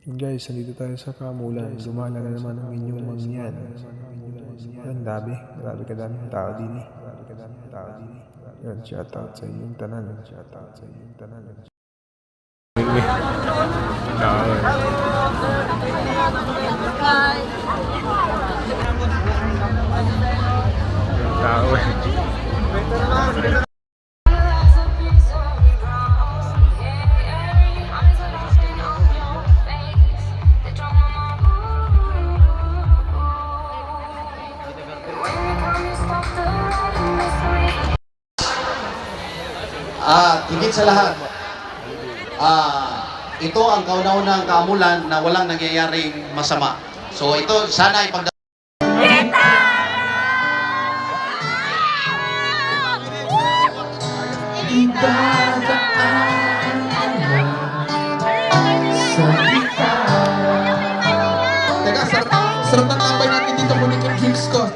Yun guys, nandito tayo sa Kamulan. Gumala na naman ang inyong mangyan. Yan, grabe kadaming tao din eh. Yan, shoutout sa inyong tanan. Tao higit sa lahat, ito ang kauna-unang kaamulan na walang nangyayaring masama. So ito, sana ipagdasal. Teka, sarap ng tambay natin dito, Monique Hills ko.